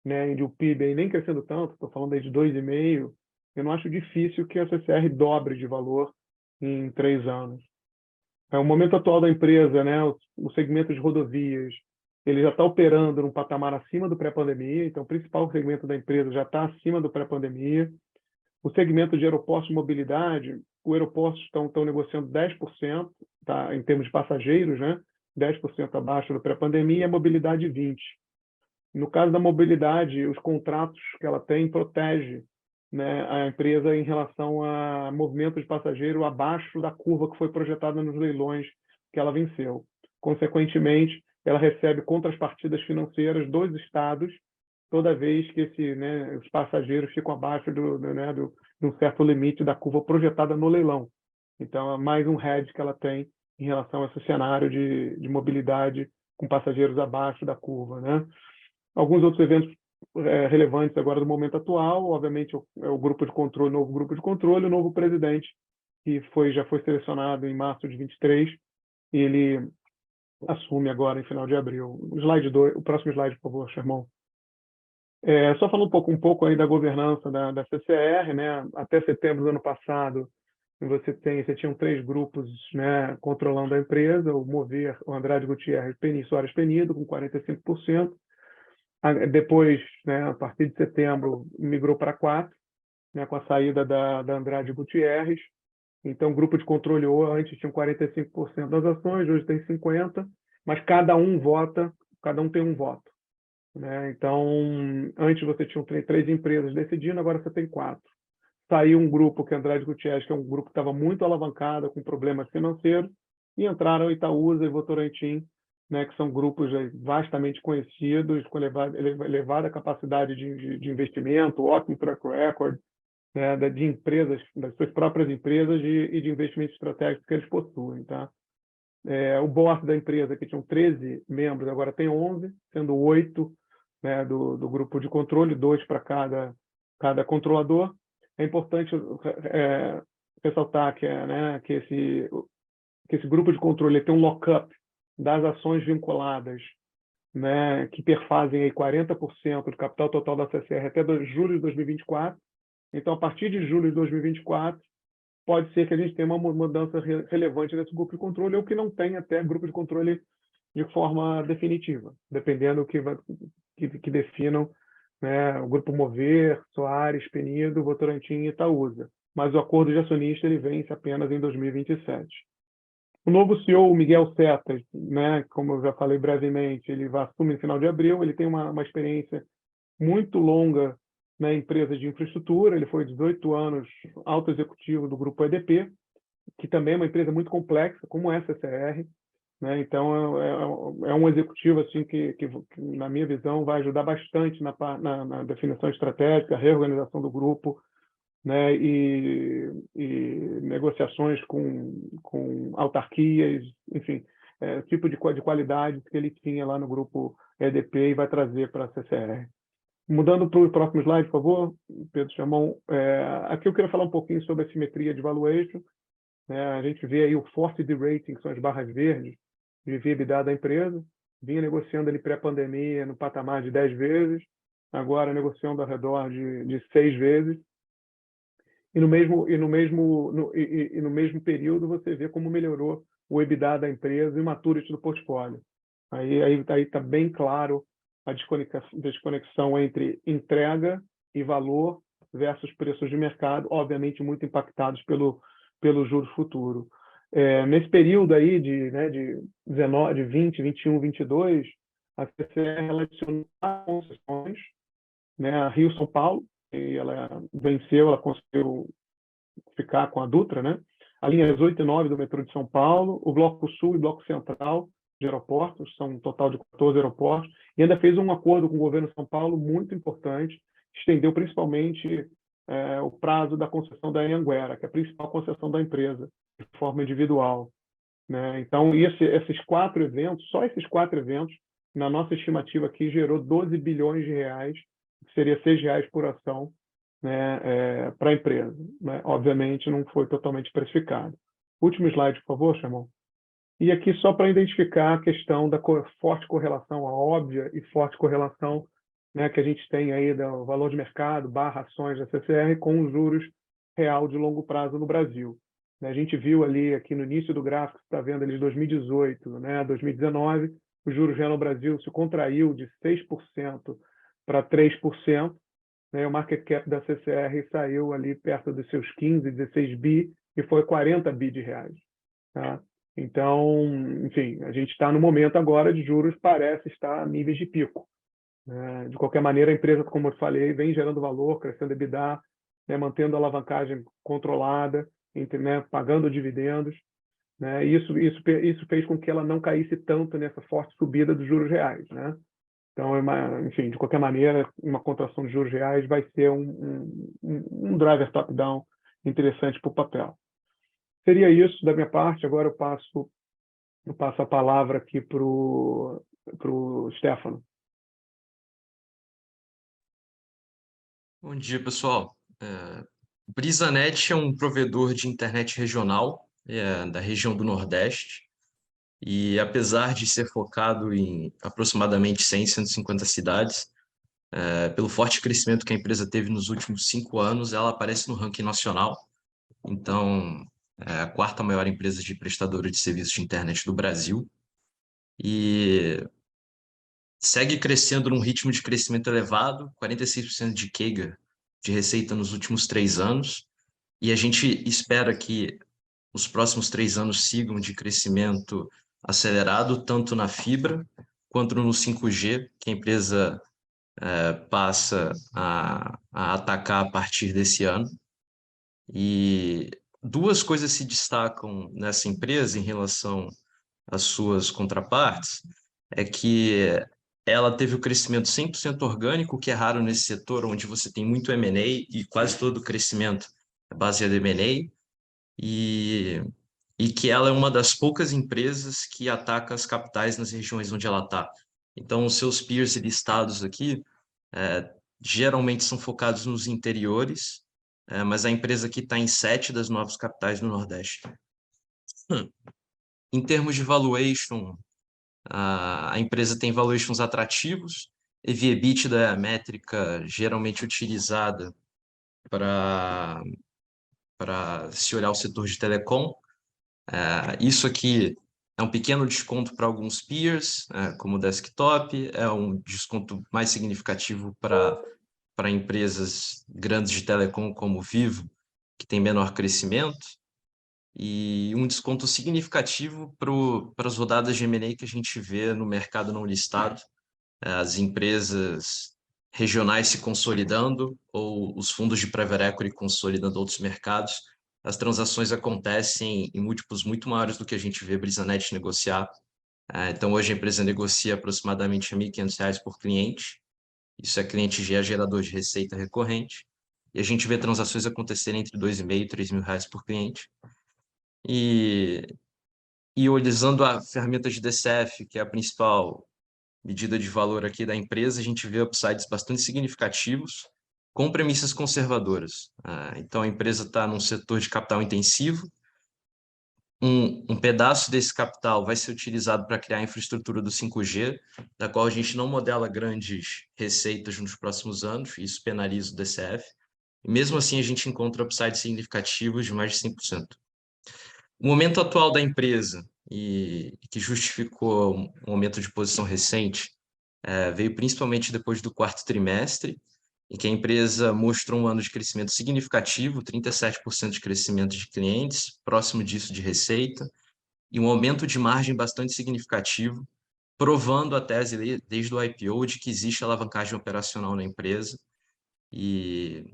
né, de o PIB aí nem crescendo tanto, estou falando aí de 2,5%, eu não acho difícil que a CCR dobre de valor em 3 anos. O momento atual da empresa, né, o segmento de rodovias, ele já está operando num patamar acima do pré-pandemia, então o principal segmento da empresa já está acima do pré-pandemia. O segmento de aeroportos e mobilidade, os aeroportos estão negociando 10%, tá, em termos de passageiros, né, 10% abaixo do pré-pandemia, e a mobilidade 20%. No caso da mobilidade, os contratos que ela tem protegem, né, a empresa em relação a movimento de passageiro abaixo da curva que foi projetada nos leilões que ela venceu. Consequentemente, ela recebe contrapartidas financeiras dos estados toda vez que os passageiros ficam abaixo de um certo limite da curva projetada no leilão. Então, é mais um hedge que ela tem em relação a esse cenário de mobilidade com passageiros abaixo da curva, né? Alguns outros eventos relevantes agora do momento atual, obviamente, o grupo de controle, o novo grupo de controle, o novo presidente, que já foi selecionado em março de 23, e ele assume agora em final de abril. O próximo slide, por favor, Sherman. Só falando um pouco aí da governança da CCR, né? Até setembro do ano passado, você tinham 3 grupos, né, controlando a empresa: o Mover, o Andrade Gutierrez, Soares Penido, com 45%. Depois, né, a partir de setembro, migrou para 4, né, com a saída da Andrade Gutierrez. Então, o grupo de controle antes tinha 45% das ações, hoje tem 50%, mas cada um tem um voto, né? Então, antes você tinha 3 empresas decidindo, agora você tem 4. Saiu um grupo, que é Andrade Gutierrez, que é um grupo que estava muito alavancado, com problemas financeiros, e entraram Itaúsa e Votorantim, né, que são grupos vastamente conhecidos, com elevada capacidade de investimento, ótimo track record, né, de empresas, das suas próprias empresas e de investimentos estratégicos que eles possuem. Tá? O board da empresa, que tinham 13 membros, agora tem 11, sendo 8, né, do grupo de controle, 2 para cada controlador. É importante ressaltar que esse grupo de controle tem um lock-up das ações vinculadas, né, que perfazem aí 40% do capital total da CCR até julho de 2024. Então, a partir de julho de 2024, pode ser que a gente tenha uma mudança relevante nesse grupo de controle, ou que não tenha até grupo de controle de forma definitiva, dependendo que definam, né, o grupo Mover, Soares, Penido, Votorantim e Itaúsa. Mas o acordo de acionista ele vence apenas em 2027. O novo CEO, o Miguel Setas, né, como eu já falei brevemente, ele vai assumir no final de abril. Ele tem uma experiência muito longa na empresa de infraestrutura. Ele foi 18 anos alto executivo do grupo EDP, que também é uma empresa muito complexa, como é a CCR, né? Então, é um executivo assim que, na minha visão, vai ajudar bastante na definição estratégica, reorganização do grupo, né? E negociações com autarquias, enfim, tipo de qualidade que ele tinha lá no grupo EDP e vai trazer para a CCR. Mudando para o próximo slide, por favor, Pedro Chamon. Aqui eu quero falar um pouquinho sobre a simetria de valuation. A gente vê aí o force de rating, que são as barras verdes, de EBITDA da empresa. Vinha negociando ali pré-pandemia no patamar de 10 vezes, agora negociando ao redor de 6 vezes. E no mesmo período você vê como melhorou o EBITDA da empresa e o maturity do portfólio. Aí está bem claro a desconexão entre entrega e valor versus preços de mercado, obviamente muito impactados pelo juros futuro. Nesse período aí de 20, 21, 22, a CCR relacionou concessões, né, a Rio-São Paulo, e ela venceu, ela conseguiu ficar com a Dutra, né? A linha 8 e 9 do metrô de São Paulo, o Bloco Sul e o Bloco Central de aeroportos, são um total de 14 aeroportos, e ainda fez um acordo com o governo de São Paulo muito importante, estendeu principalmente o prazo da concessão da Anhanguera, que é a principal concessão da empresa, de forma individual, né? Então, esses 4 eventos, só esses 4 eventos, na nossa estimativa aqui, gerou 12 bilhões de reais, que seria R$6 por ação, né, para a empresa, né? Obviamente, não foi totalmente precificado. Último slide, por favor, Chamon. E aqui só para identificar a questão da forte correlação, a óbvia e forte correlação, né, que a gente tem aí do valor de mercado / ações da CCR com os juros real de longo prazo no Brasil. A gente viu ali, aqui no início do gráfico, está vendo ali de 2018, né, 2019, o juros real no Brasil se contraiu de 6% para 3%, né, o market cap da CCR saiu ali perto dos seus 15, 16 bi, e foi 40 bi de reais. Tá? Então, enfim, a gente está no momento agora de juros, parece estar a níveis de pico. De qualquer maneira, a empresa, como eu falei, vem gerando valor, crescendo EBITDA, né, mantendo a alavancagem controlada, né, pagando dividendos, né, e isso fez com que ela não caísse tanto nessa forte subida dos juros reais, né? Então, enfim, de qualquer maneira, uma contração de juros reais vai ser um driver top-down interessante para o papel. Seria isso da minha parte. Agora eu passo a palavra aqui para o Stefano. Bom dia, pessoal. Brisanet é um provedor de internet regional da região do Nordeste, e apesar de ser focado em aproximadamente 100, 150 cidades, Pelo forte crescimento que a empresa teve nos últimos 5 anos, ela aparece no ranking nacional. Então, é a quarta maior empresa de prestadora de serviços de internet do Brasil e segue crescendo num ritmo de crescimento elevado, 46% de CAGR de receita nos últimos 3 anos, e a gente espera que os próximos 3 anos sigam de crescimento acelerado, tanto na fibra quanto no 5G, que a empresa passa a atacar a partir desse ano. E duas coisas se destacam nessa empresa em relação às suas contrapartes, é que ela teve o crescimento 100% orgânico, que é raro nesse setor, onde você tem muito M&A e quase todo o crescimento é baseado em M&A, e que ela é uma das poucas empresas que ataca as capitais nas regiões onde ela está. Então, os seus peers listados aqui geralmente são focados nos interiores, mas a empresa aqui está em 7 das 9 capitais do Nordeste. Em termos de valuation, a empresa tem valuations atrativos, EV/EBITDA é a métrica geralmente utilizada para se olhar o setor de telecom. Isso aqui é um pequeno desconto para alguns peers, como o desktop, é um desconto mais significativo para empresas grandes de telecom como o Vivo, que tem menor crescimento, e um desconto significativo para as rodadas de M&A que a gente vê no mercado não listado, as empresas regionais se consolidando ou os fundos de private equity consolidando outros mercados. As transações acontecem em múltiplos muito maiores do que a gente vê BrisaNet negociar. Então, hoje a empresa negocia aproximadamente R$ 1.500 por cliente. Isso é cliente já gerador de receita recorrente. E a gente vê transações acontecerem entre R$ 2.500 e R$ 3.000 por cliente. E utilizando a ferramenta de DCF, que é a principal medida de valor aqui da empresa, a gente vê upsides bastante significativos com premissas conservadoras. Então, a empresa está num setor de capital intensivo, um pedaço desse capital vai ser utilizado para criar a infraestrutura do 5G, da qual a gente não modela grandes receitas nos próximos anos, e isso penaliza o DCF. E mesmo assim, a gente encontra upsides significativos de mais de 100%. O momento atual da empresa, e que justificou um aumento de posição recente, veio principalmente depois do quarto trimestre, em que a empresa mostrou um ano de crescimento significativo, 37% de crescimento de clientes, próximo disso de receita, e um aumento de margem bastante significativo, provando a tese desde o IPO de que existe alavancagem operacional na empresa. E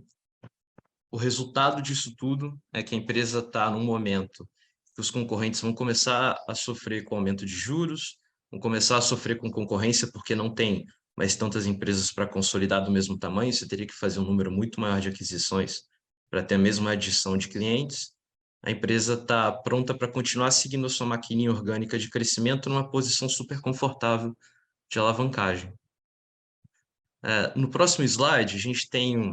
o resultado disso tudo é que a empresa está num momento que os concorrentes vão começar a sofrer com aumento de juros, vão começar a sofrer com concorrência porque não tem mais tantas empresas para consolidar do mesmo tamanho, você teria que fazer um número muito maior de aquisições para ter a mesma adição de clientes. A empresa está pronta para continuar seguindo a sua maquininha orgânica de crescimento numa posição super confortável de alavancagem. No próximo slide, a gente tem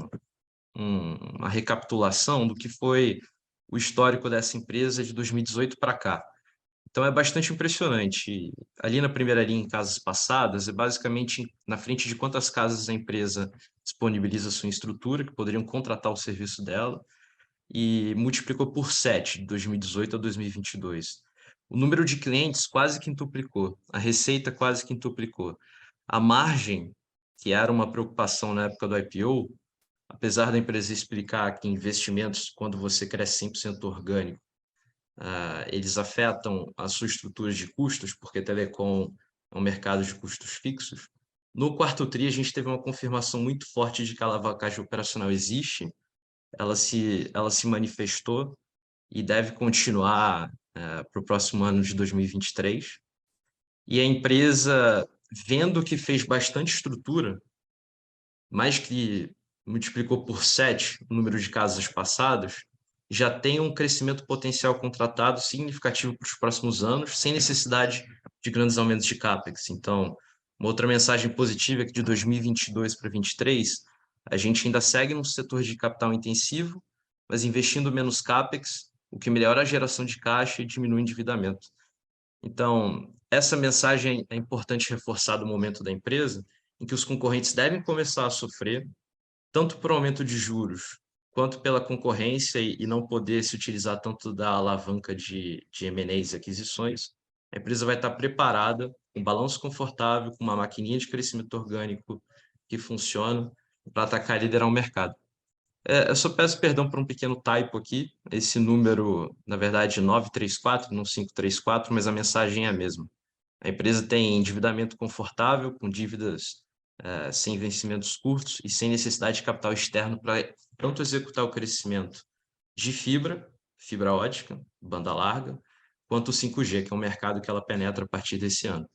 uma recapitulação do que foi o histórico dessa empresa de 2018 para cá. Então, é bastante impressionante. Ali na primeira linha, em casas passadas, é basicamente na frente de quantas casas a empresa disponibiliza sua estrutura, que poderiam contratar o serviço dela, e multiplicou por 7, de 2018 a 2022. O número de clientes quase quintuplicou, a receita quase quintuplicou. A margem, que era uma preocupação na época do IPO, apesar da empresa explicar que investimentos, quando você cresce 100% orgânico, eles afetam a sua estrutura de custos, porque telecom é um mercado de custos fixos. No quarto TRI, a gente teve uma confirmação muito forte de que a alavancagem operacional existe, ela se manifestou e deve continuar para o próximo ano de 2023. E a empresa, vendo que fez bastante estrutura, mais que multiplicou por 7 o número de casas passadas, já tem um crescimento potencial contratado significativo para os próximos anos, sem necessidade de grandes aumentos de CAPEX. Então, uma outra mensagem positiva é que de 2022 para 2023, a gente ainda segue num setor de capital intensivo, mas investindo menos CAPEX, o que melhora a geração de caixa e diminui o endividamento. Então, essa mensagem é importante reforçar do momento da empresa, em que os concorrentes devem começar a sofrer, tanto por aumento de juros, quanto pela concorrência e não poder se utilizar tanto da alavanca de M&As e aquisições, a empresa vai estar preparada, com um balanço confortável, com uma maquininha de crescimento orgânico que funciona, para atacar e liderar o mercado. Eu só peço perdão por um pequeno typo aqui. Esse número, na verdade, é 934, não 534, mas a mensagem é a mesma. A empresa tem endividamento confortável, com dívidas sem vencimentos curtos e sem necessidade de capital externo para tanto executar o crescimento de fibra ótica, banda larga, quanto o 5G, que é um mercado que ela penetra a partir desse ano.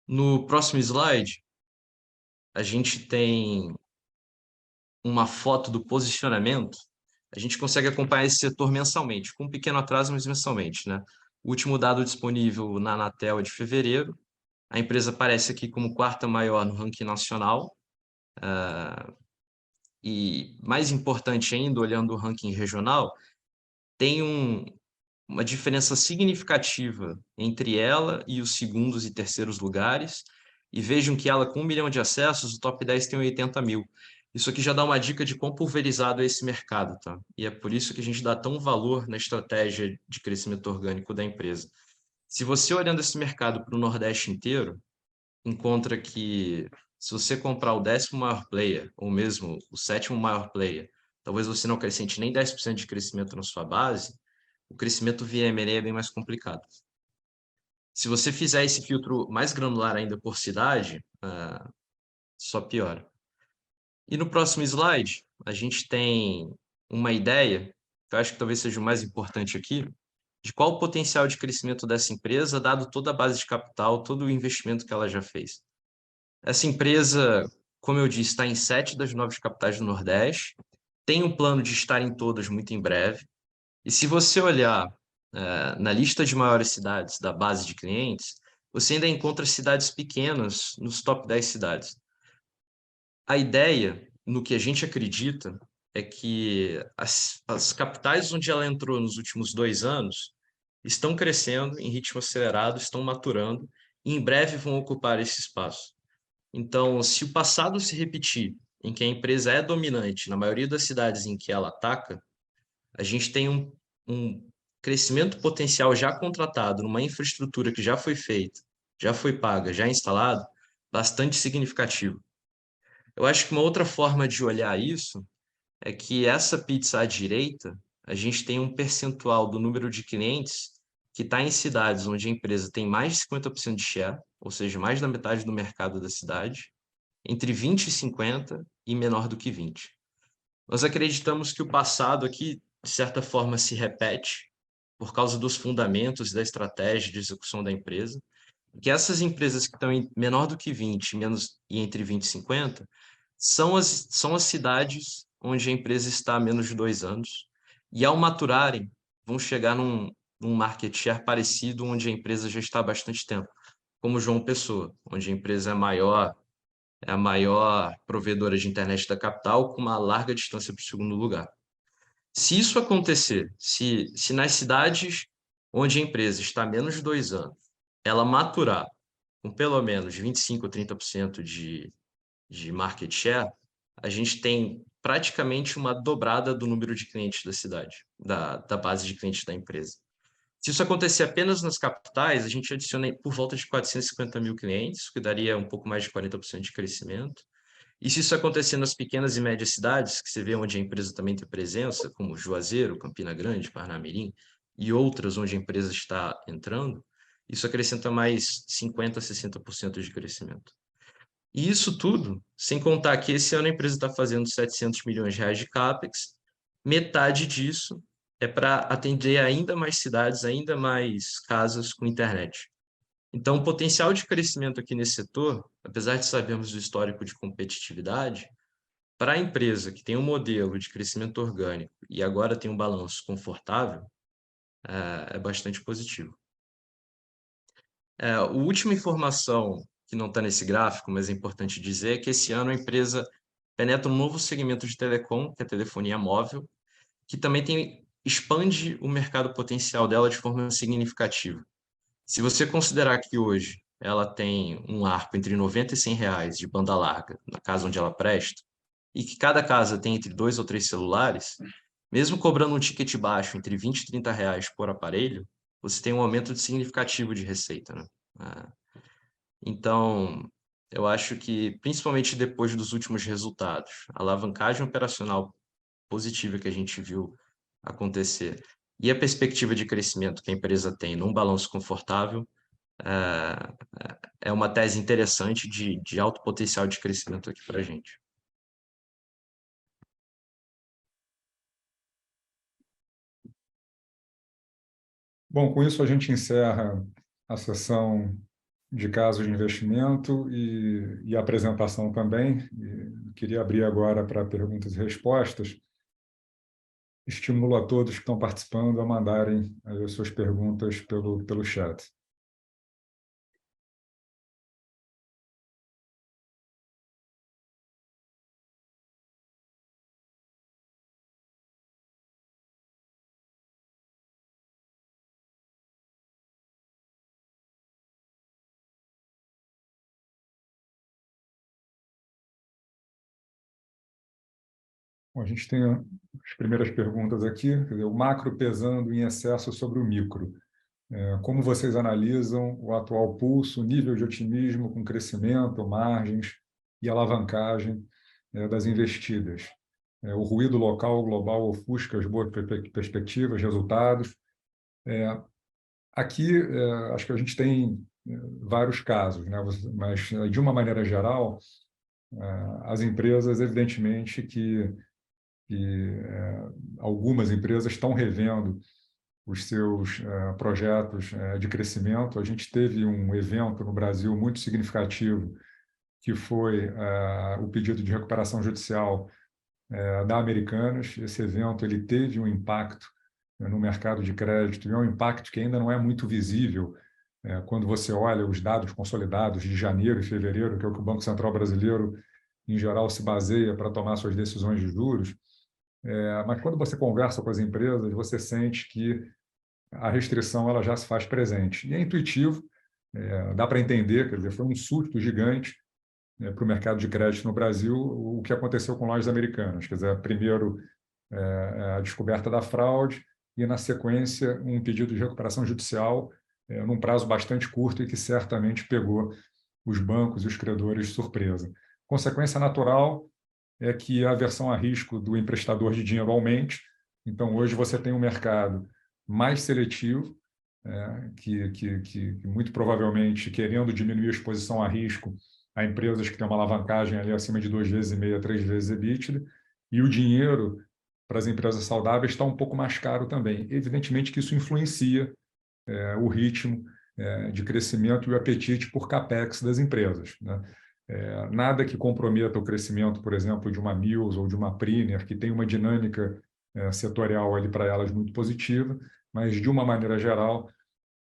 No próximo slide, a gente tem uma foto do posicionamento. A gente consegue acompanhar esse setor mensalmente, com um pequeno atraso, mas mensalmente, né? O último dado disponível na Anatel é de fevereiro. A empresa aparece aqui como quarta maior no ranking nacional. E mais importante ainda, olhando o ranking regional, tem uma diferença significativa entre ela e os segundos e terceiros lugares. E vejam que ela, com 1 milhão de acessos, o top 10 tem 80 mil. Isso aqui já dá uma dica de quão pulverizado é esse mercado, tá? E é por isso que a gente dá tão valor na estratégia de crescimento orgânico da empresa. Se você olhando esse mercado para o Nordeste inteiro, encontra que se você comprar o 10º maior player, ou mesmo o 7º maior player, talvez você não acrescente nem 10% de crescimento na sua base, o crescimento via M&A é bem mais complicado. Se você fizer esse filtro mais granular ainda por cidade, só piora. E no próximo slide, a gente tem uma ideia, que eu acho que talvez seja o mais importante aqui, de qual o potencial de crescimento dessa empresa, dado toda a base de capital, todo o investimento que ela já fez. Essa empresa, como eu disse, está em 7 das 9 capitais do Nordeste, tem um plano de estar em todas muito em breve. E se você olhar na lista de maiores cidades da base de clientes, você ainda encontra cidades pequenas nos top 10 cidades. A ideia, no que a gente acredita, é que as capitais onde ela entrou nos últimos 2 anos estão crescendo em ritmo acelerado, estão maturando e em breve vão ocupar esse espaço. Então, se o passado se repetir, em que a empresa é dominante na maioria das cidades em que ela ataca, a gente tem um crescimento potencial já contratado numa infraestrutura que já foi feita, já foi paga, já instalado, bastante significativo. Eu acho que uma outra forma de olhar isso é que essa pizza à direita, a gente tem um percentual do número de clientes que está em cidades onde a empresa tem mais de 50% de share, ou seja, mais da metade do mercado da cidade, entre 20 e 50 e menor do que 20. Nós acreditamos que o passado aqui, de certa forma, se repete por causa dos fundamentos da estratégia de execução da empresa, que essas empresas que estão em menor do que 20 e entre 20 e 50 são as cidades onde a empresa está há menos de 2 anos e, ao maturarem, vão chegar num market share parecido onde a empresa já está há bastante tempo, como João Pessoa, onde a empresa é a maior provedora de internet da capital, com uma larga distância para o segundo lugar. Se isso acontecer, se nas cidades onde a empresa está há menos de 2 anos, ela maturar com pelo menos 25% ou 30% de market share, a gente tem praticamente uma dobrada do número de clientes da cidade, da base de clientes da empresa. Se isso acontecer apenas nas capitais, a gente adiciona por volta de 450 mil clientes, que daria um pouco mais de 40% de crescimento. E se isso acontecer nas pequenas e médias cidades, que você vê onde a empresa também tem presença, como Juazeiro, Campina Grande, Parnamirim, e outras onde a empresa está entrando, isso acrescenta mais 50% a 60% de crescimento. E isso tudo, sem contar que esse ano a empresa está fazendo 700 milhões de reais de CAPEX, metade disso é para atender ainda mais cidades, ainda mais casas com internet. Então, o potencial de crescimento aqui nesse setor, apesar de sabermos do histórico de competitividade, para a empresa que tem um modelo de crescimento orgânico e agora tem um balanço confortável, é bastante positivo. A última informação que não está nesse gráfico, mas é importante dizer, é que esse ano a empresa penetra um novo segmento de telecom, que é a telefonia móvel, que também expande o mercado potencial dela de forma significativa. Se você considerar que hoje ela tem um ARPU entre 90 e 100 reais de banda larga, na casa onde ela presta, e que cada casa tem entre 2 ou 3 celulares, mesmo cobrando um ticket baixo entre 20 e 30 reais por aparelho, você tem um aumento significativo de receita, né? Então, eu acho que, principalmente depois dos últimos resultados, a alavancagem operacional positiva que a gente viu acontecer e a perspectiva de crescimento que a empresa tem num balanço confortável, é uma tese interessante de alto potencial de crescimento aqui para a gente. Bom, com isso a gente encerra a sessão de casos de investimento e a apresentação também. E queria abrir agora para perguntas e respostas. Estimulo a todos que estão participando a mandarem as suas perguntas pelo chat. Bom, a gente tem as primeiras perguntas aqui, quer dizer, o macro pesando em excesso sobre o micro. Como vocês analisam o atual pulso, nível de otimismo com crescimento, margens e alavancagem das investidas? O ruído local global ofusca as boas perspectivas, resultados. Aqui, acho que a gente tem vários casos, né? Mas, de uma maneira geral, as empresas, evidentemente, que algumas empresas estão revendo os seus projetos de crescimento. A gente teve um evento no Brasil muito significativo, que foi o pedido de recuperação judicial da Americanas. Esse evento ele teve um impacto no mercado de crédito, e é um impacto que ainda não é muito visível quando você olha os dados consolidados de janeiro e fevereiro, que é o que o Banco Central Brasileiro, em geral, se baseia para tomar suas decisões de juros. Mas quando você conversa com as empresas, você sente que a restrição ela já se faz presente. E é intuitivo, dá para entender, quer dizer, foi um surto gigante para o mercado de crédito no Brasil o que aconteceu com lojas americanas. Quer dizer, primeiro a descoberta da fraude e, na sequência, um pedido de recuperação judicial num prazo bastante curto e que certamente pegou os bancos e os credores de surpresa. Consequência natural é que a aversão a risco do emprestador de dinheiro aumente. Então, hoje você tem um mercado mais seletivo, que muito provavelmente, querendo diminuir a exposição a risco, a empresas que têm uma alavancagem ali acima de 2,5 vezes, 3 vezes EBITDA, e o dinheiro para as empresas saudáveis está um pouco mais caro também. Evidentemente que isso influencia o ritmo de crescimento e o apetite por capex das empresas, né? Nada que comprometa o crescimento, por exemplo, de uma Mills ou de uma Priner, que tem uma dinâmica setorial ali para elas muito positiva, mas, de uma maneira geral,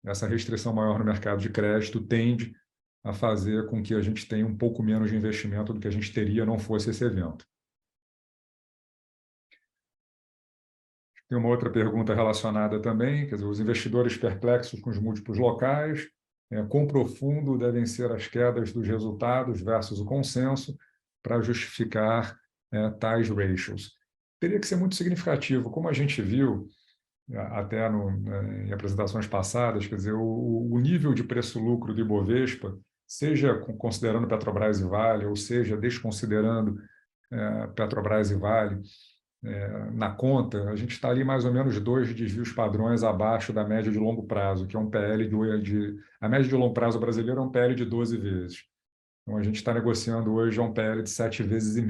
essa restrição maior no mercado de crédito tende a fazer com que a gente tenha um pouco menos de investimento do que a gente teria não fosse esse evento. Tem uma outra pergunta relacionada também, quer dizer, os investidores perplexos com os múltiplos locais, quão profundo devem ser as quedas dos resultados versus o consenso para justificar tais ratios. Teria que ser muito significativo, como a gente viu até em apresentações passadas, quer dizer, o nível de preço-lucro do Ibovespa, seja considerando Petrobras e Vale, ou seja, desconsiderando Petrobras e Vale, na conta, a gente está ali mais ou menos 2 desvios padrões abaixo da média de longo prazo, que é um PL a média de longo prazo brasileira é um PL de 12 vezes. Então, a gente está negociando hoje um PL de 7,5 vezes.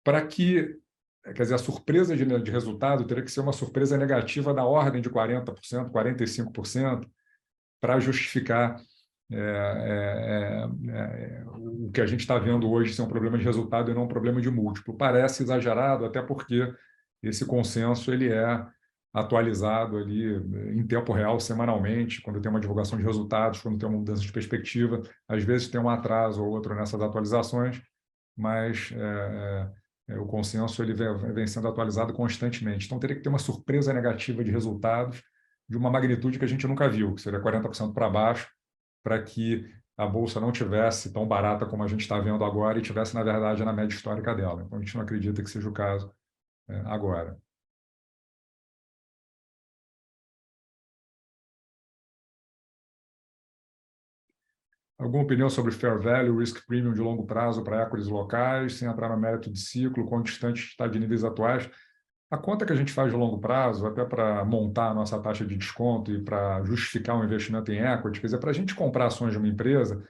Para que, quer dizer, a surpresa de resultado teria que ser uma surpresa negativa da ordem de 40%, 45%, para justificar o que a gente está vendo hoje ser um problema de resultado e não um problema de múltiplo. Parece exagerado, até porque esse consenso ele é atualizado ali em tempo real, semanalmente, quando tem uma divulgação de resultados, quando tem uma mudança de perspectiva. Às vezes tem um atraso ou outro nessas atualizações, mas o consenso ele vem sendo atualizado constantemente. Então, teria que ter uma surpresa negativa de resultados de uma magnitude que a gente nunca viu, que seria 40% para baixo, para que a Bolsa não tivesse tão barata como a gente está vendo agora e tivesse, na verdade, na média histórica dela. Então, a gente não acredita que seja o caso agora. Alguma opinião sobre fair value, risk premium de longo prazo para equities locais, sem entrar no mérito de ciclo, quão distante está de níveis atuais? A conta que a gente faz de longo prazo, até para montar a nossa taxa de desconto e para justificar um investimento em equity, quer dizer, para a gente comprar ações de uma empresa,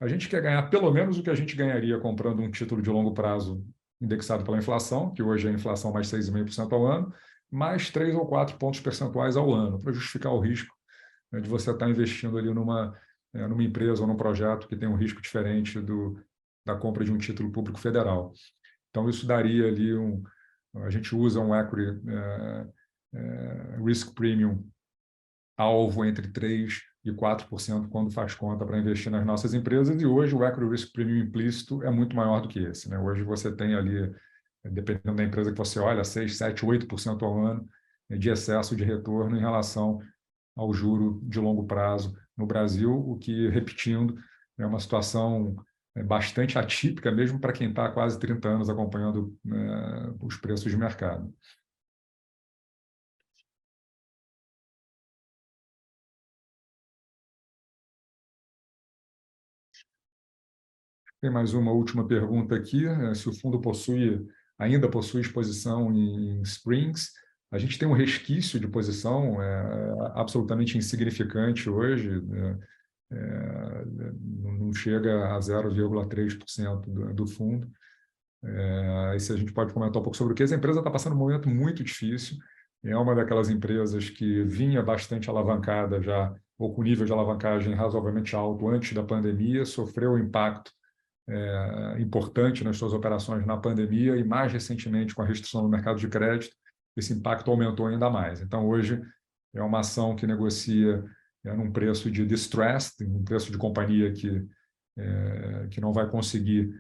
a gente quer ganhar pelo menos o que a gente ganharia comprando um título de longo prazo indexado pela inflação, que hoje é a inflação mais 6,5% ao ano, mais 3 ou 4 pontos percentuais ao ano, para justificar o risco, né, de você estar investindo ali numa empresa ou num projeto que tem um risco diferente da compra de um título público federal. Então, isso daria ali a gente usa um equity risk premium alvo entre 3% e 4% quando faz conta para investir nas nossas empresas, e hoje o equity risk premium implícito é muito maior do que esse, né? Hoje você tem ali, dependendo da empresa que você olha, 6%, 7%, 8% ao ano de excesso de retorno em relação ao juro de longo prazo no Brasil, o que, repetindo, é uma situação bastante atípica, mesmo para quem está há quase 30 anos acompanhando os preços de mercado. Tem mais uma última pergunta aqui, se o fundo ainda possui exposição em Springs. A gente tem um resquício de posição absolutamente insignificante hoje, não chega a 0,3% do fundo. Aí se a gente pode comentar um pouco sobre o que essa empresa está passando um momento muito difícil, é uma daquelas empresas que vinha bastante alavancada já, ou com nível de alavancagem razoavelmente alto antes da pandemia, sofreu um impacto importante nas suas operações na pandemia e, mais recentemente, com a restrição do mercado de crédito, esse impacto aumentou ainda mais. Então, hoje, é uma ação que negocia num preço de distressed, um preço de companhia que não vai conseguir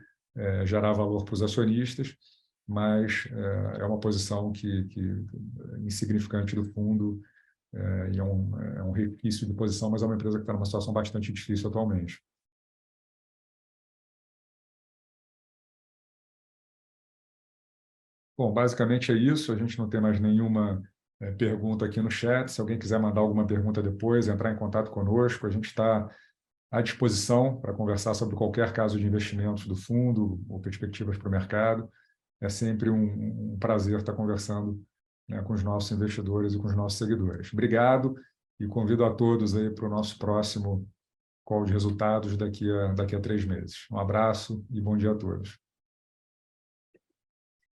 gerar valor para os acionistas, mas é uma posição insignificante do fundo, e é um resquício de posição, mas é uma empresa que está numa situação bastante difícil atualmente. Bom, basicamente é isso. A gente não tem mais nenhuma pergunta aqui no chat. Se alguém quiser mandar alguma pergunta depois, entrar em contato conosco, a gente está à disposição para conversar sobre qualquer caso de investimentos do fundo ou perspectivas para o mercado. É sempre um prazer estar conversando, né, com os nossos investidores e com os nossos seguidores. Obrigado e convido a todos aí para o nosso próximo call de resultados daqui a 3 meses. Um abraço e bom dia a todos.